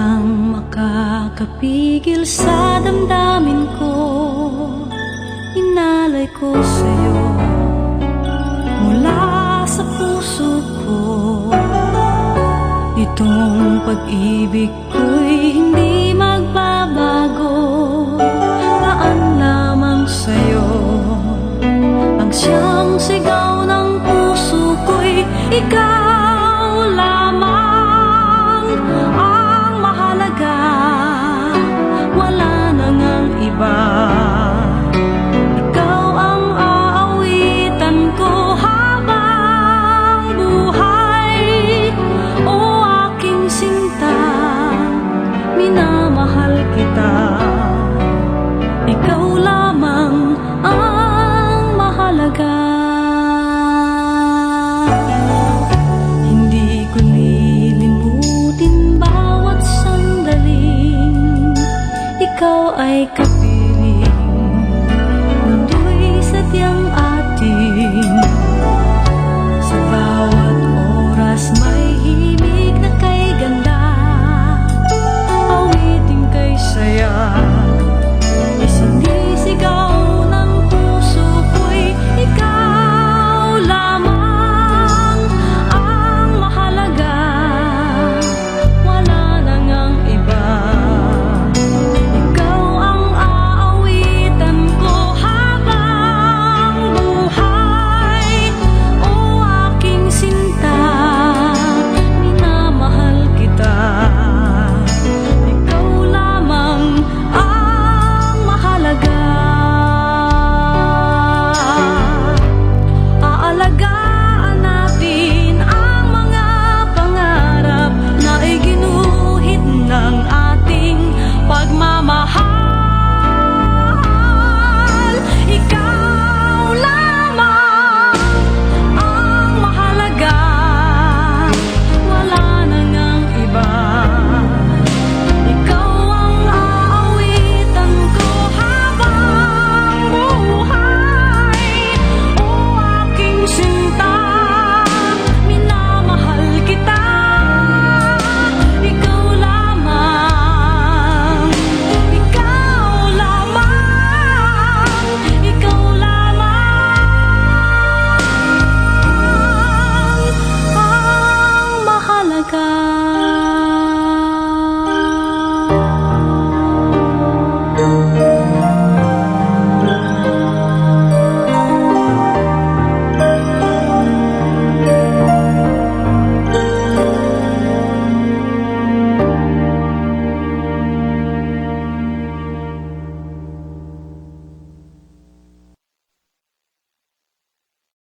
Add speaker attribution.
Speaker 1: walang makakapigil sa damdamin ko. Inalay ko sa'yo mula sa puso ko. Itong pag-ibig ko'y hindi magbabago. Taan lamang sa'yo ang siyang sigaw ng puso ko'y ikaw lamang ang mahalaga. Wala na ngang iba. Ikaw ang aawitan ko habang buhay. O aking sinta, minamahal kita. Ikaw lamang ang mahalaga. Hindi ko lilimutin bawat sandaling ikaw ay kapiling.